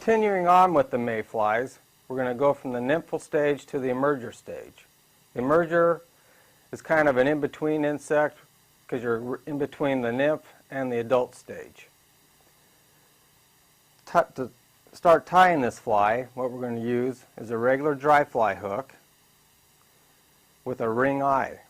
Continuing on with the mayflies, we're going to go from the nymphal stage to the emerger stage. The emerger is kind of an in-between insect because you're in between the nymph and the adult stage. To start tying this fly, what we're going to use is a regular dry fly hook with a ring eye.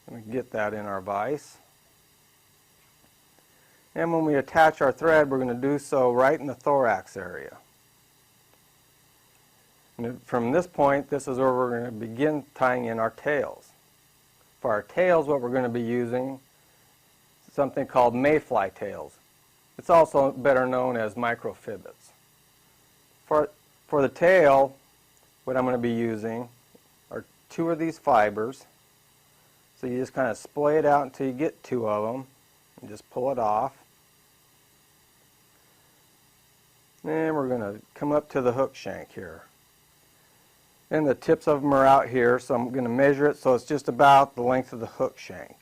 I'm going to get that in our vise. And when we attach our thread, we're going to do so right in the thorax area. And from this point, this is where we're going to begin tying in our tails. For our tails, what we're going to be using is something called mayfly tails. It's also better known as microfibbits. For the tail, what I'm going to be using are 2 of these fibers. So you just kind of splay it out until you get 2 of them and just pull it off. And we're going to come up to the hook shank here. And the tips of them are out here, so I'm going to measure it so it's just about the length of the hook shank.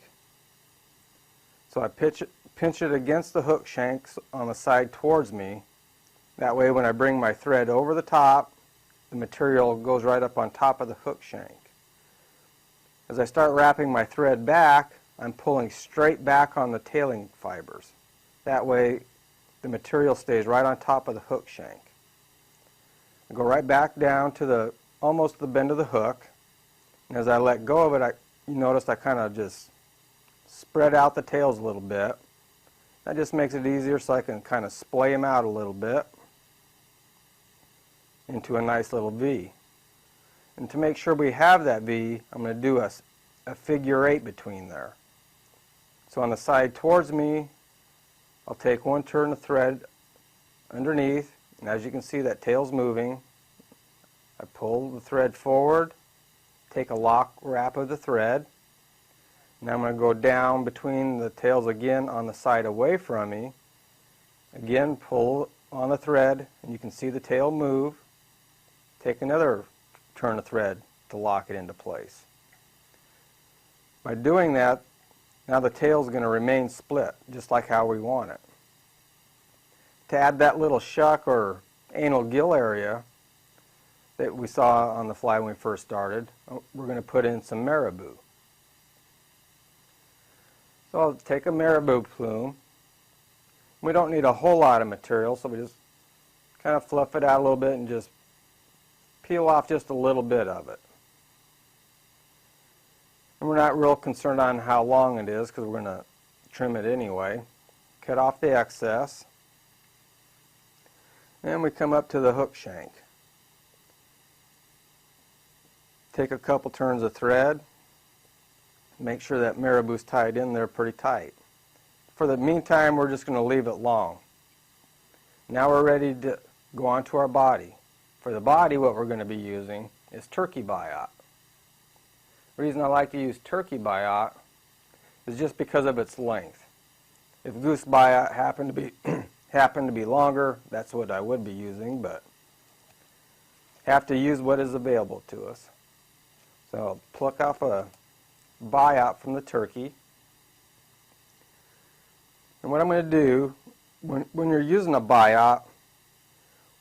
So I pinch it against the hook shanks on the side towards me. That way when I bring my thread over the top, the material goes right up on top of the hook shank. As I start wrapping my thread back, I'm pulling straight back on the tailing fibers. That way the material stays right on top of the hook shank. I go right back down to almost the bend of the hook, and as I let go of it, you notice I kind of just spread out the tails a little bit. That just makes it easier so I can kind of splay them out a little bit into a nice little V. And to make sure we have that V, I'm going to do a figure 8 between there. So on the side towards me, I'll take one turn of thread underneath, and as you can see, that tail's moving. I pull the thread forward, take a lock wrap of the thread. Now I'm going to go down between the tails again on the side away from me. Again, pull on the thread, and you can see the tail move. Take another turn of thread to lock it into place. By doing that, now the tail is going to remain split, just like how we want it. To add that little shuck or anal gill area that we saw on the fly when we first started, we're going to put in some Marabou. So I'll take a Marabou plume. We don't need a whole lot of material, so we just kind of fluff it out a little bit and just peel off just a little bit of it. And we're not real concerned on how long it is because we're going to trim it anyway. Cut off the excess. And we come up to the hook shank. Take a couple turns of thread. Make sure that Marabou's tied in there pretty tight. For the meantime, we're just going to leave it long. Now we're ready to go on to our body. For the body, what we're going to be using is turkey Biot. The reason I like to use turkey Biot is just because of its length. If goose Biot happened to be longer, that's what I would be using, but have to use what is available to us. So I'll pluck off a Biot from the turkey. And what I'm going to do, when you're using a Biot,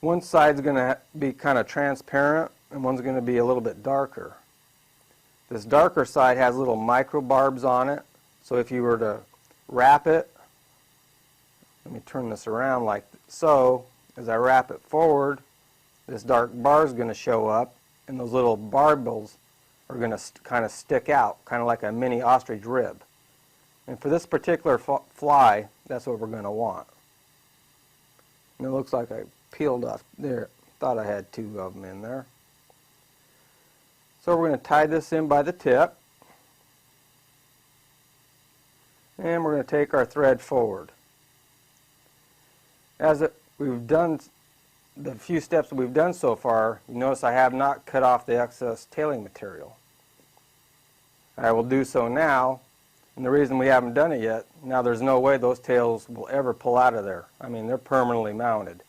one side's going to be kind of transparent and one's going to be a little bit darker. This darker side has little micro barbs on it, so if you were to wrap it, let me turn this around like so, as I wrap it forward, this dark bar is going to show up and those little barbels are going to kind of stick out, kind of like a mini ostrich rib. And for this particular fly, that's what we're going to want. And it looks like I peeled off there. Thought I had 2 of them in there. So we're going to tie this in by the tip. And we're going to take our thread forward. We've done the few steps that we've done so far, you notice I have not cut off the excess tailing material. I will do so now, and the reason we haven't done it yet, now there's no way those tails will ever pull out of there. I mean, they're permanently mounted.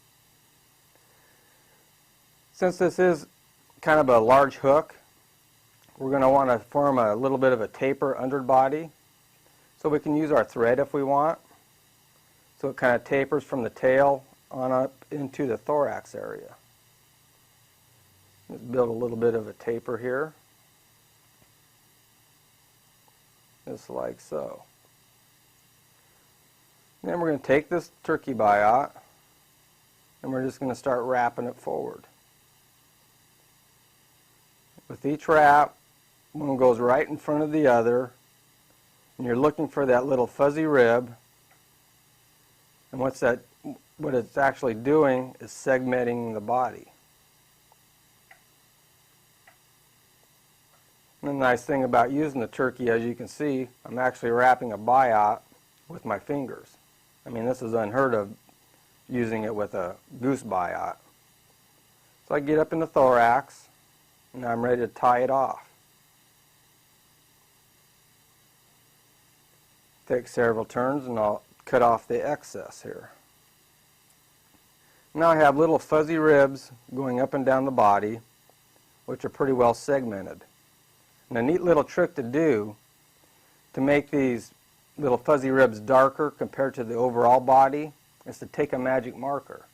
Since this is kind of a large hook, we're going to want to form a little bit of a taper underbody, so we can use our thread if we want. So it kind of tapers from the tail on up into the thorax area. Let's build a little bit of a taper here, just like so. Then we're going to take this turkey biot and we're just going to start wrapping it forward. With each wrap, one goes right in front of the other, and you're looking for that little fuzzy rib. And what it's actually doing is segmenting the body. And the nice thing about using the turkey, as you can see, I'm actually wrapping a biot with my fingers. I mean, this is unheard of, using it with a goose biot. So I get up in the thorax, and I'm ready to tie it off. Take several turns and I'll cut off the excess here. Now I have little fuzzy ribs going up and down the body, which are pretty well segmented. And a neat little trick to do to make these little fuzzy ribs darker compared to the overall body is to take a magic marker.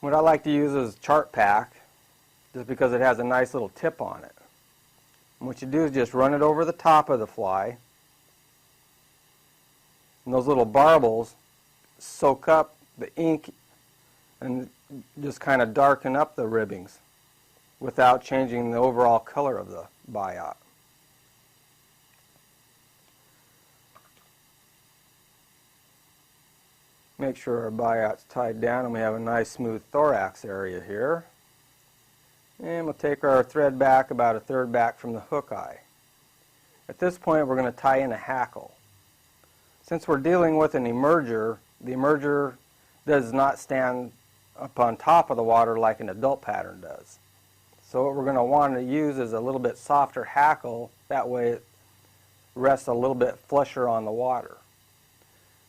What I like to use is chart pack, just because it has a nice little tip on it. And what you do is just run it over the top of the fly, and those little barbels soak up the ink and just kind of darken up the ribbings without changing the overall color of the biot. Make sure our biot's tied down and we have a nice smooth thorax area here. And we'll take our thread back about a third back from the hook eye. At this point we're going to tie in a hackle. Since we're dealing with an emerger, the emerger does not stand up on top of the water like an adult pattern does. So what we're going to want to use is a little bit softer hackle, that way it rests a little bit flusher on the water.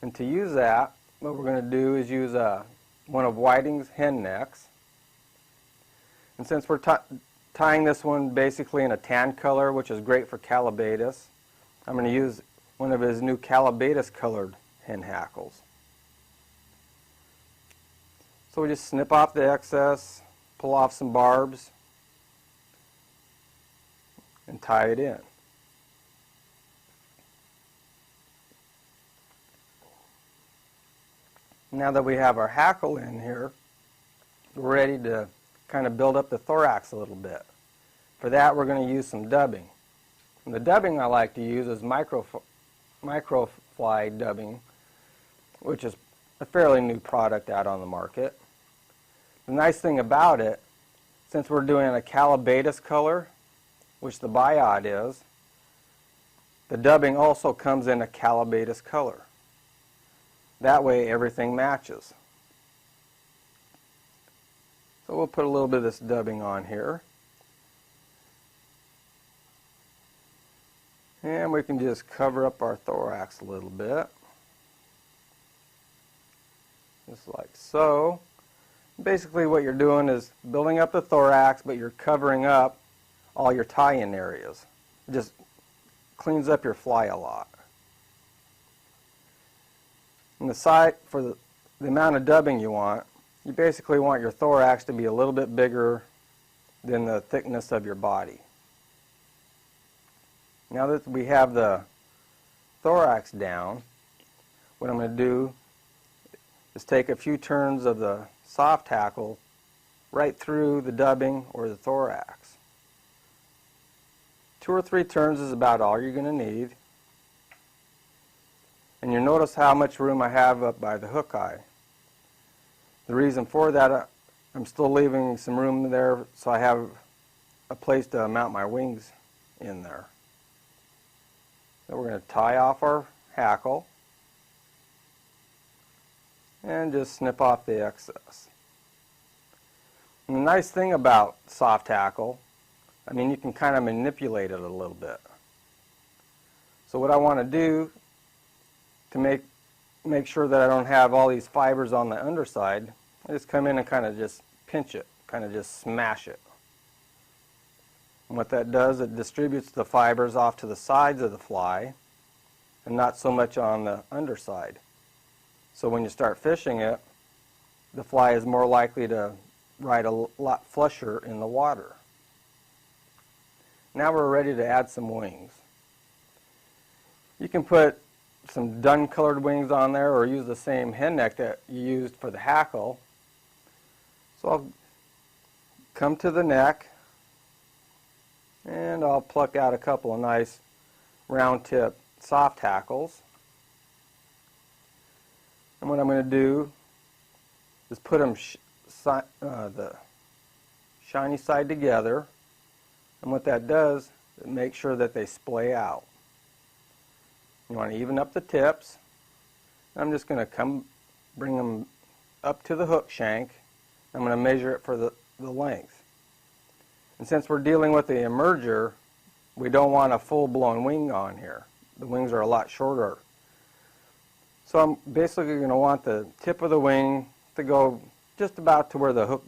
And to use that, what we're going to do is use one of Whiting's hen necks. And since we're tying this one basically in a tan color, which is great for calabatus, I'm going to use one of his new calabatus colored hen hackles. So we just snip off the excess, pull off some barbs, and tie it in. Now that we have our hackle in here, we're ready to kind of build up the thorax a little bit. For that, we're going to use some dubbing. And the dubbing I like to use is microfly dubbing, which is a fairly new product out on the market. The nice thing about it, since we're doing a calabatus color, which the biot is, the dubbing also comes in a calabatus color. That way everything matches. So we'll put a little bit of this dubbing on here. And we can just cover up our thorax a little bit. Just like so. Basically what you're doing is building up the thorax, but you're covering up all your tie-in areas. It just cleans up your fly a lot. And the side, for the amount of dubbing you want, you basically want your thorax to be a little bit bigger than the thickness of your body. Now that we have the thorax down, what I'm going to do is take a few turns of the soft hackle right through the dubbing or the thorax. 2 or 3 turns is about all you're going to need. And you'll notice how much room I have up by the hook eye. The reason for that, I'm still leaving some room there so I have a place to mount my wings in there. So we're going to tie off our hackle and just snip off the excess. And the nice thing about soft hackle, I mean, you can kind of manipulate it a little bit. So what I want to do to make sure that I don't have all these fibers on the underside, I just come in and kind of just pinch it, kind of just smash it. And what that does, it distributes the fibers off to the sides of the fly and not so much on the underside. So when you start fishing it, the fly is more likely to ride a lot flusher in the water. Now we're ready to add some wings. You can put some dun colored wings on there or use the same hen neck that you used for the hackle. So I'll come to the neck and I'll pluck out a couple of nice round tip soft hackles. And what I'm going to do is put them the shiny side together, and what that does, it makes sure that they splay out. You want to even up the tips. I'm just going to bring them up to the hook shank. I'm going to measure it for the length. And since we're dealing with the emerger, we don't want a full-blown wing on here. The wings are a lot shorter. So I'm basically going to want the tip of the wing to go just about to where the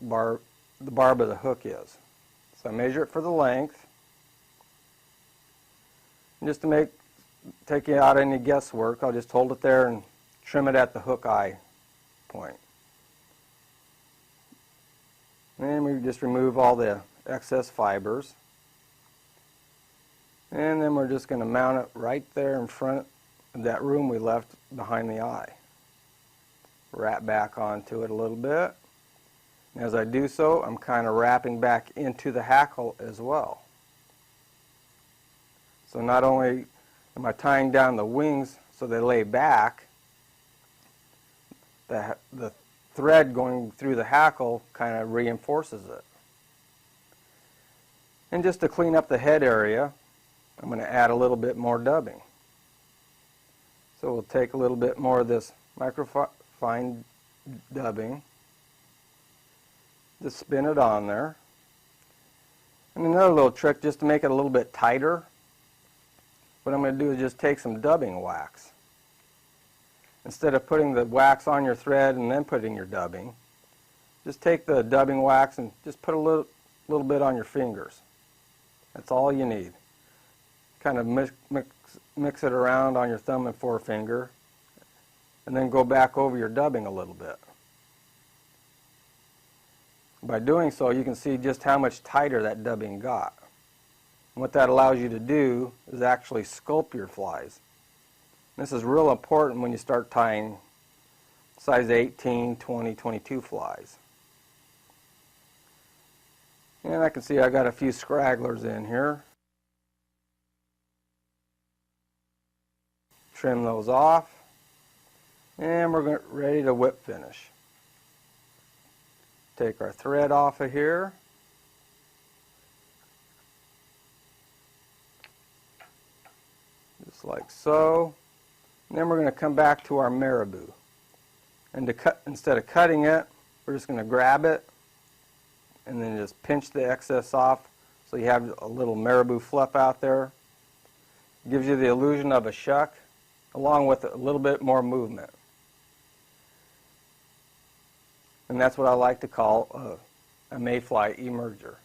barb of the hook is. So I measure it for the length. And just to take out any guesswork, I'll just hold it there and trim it at the hook eye point. And we just remove all the excess fibers. And then we're just going to mount it right there in front of that room we left behind the eye. Wrap back onto it a little bit. And as I do so, I'm kind of wrapping back into the hackle as well. So not only am I tying down the wings so they lay back, the thread going through the hackle kind of reinforces it. And just to clean up the head area, I'm going to add a little bit more dubbing. So we'll take a little bit more of this microfine dubbing, just spin it on there. And another little trick, just to make it a little bit tighter, what I'm going to do is just take some dubbing wax. Instead of putting the wax on your thread and then putting your dubbing, just take the dubbing wax and just put a little bit on your fingers. That's all you need. Kind of mix it around on your thumb and forefinger, and then go back over your dubbing a little bit. By doing so, you can see just how much tighter that dubbing got. And what that allows you to do is actually sculpt your flies. This is real important when you start tying size 18, 20, 22 flies. And I can see I got a few scragglers in here. Trim those off, and we're ready to whip finish. Take our thread off of here. Just like so. And then we're going to come back to our Marabou. And instead of cutting it, we're just going to grab it and then just pinch the excess off so you have a little Marabou fluff out there. It gives you the illusion of a shuck, along with a little bit more movement. And that's what I like to call a mayfly emerger.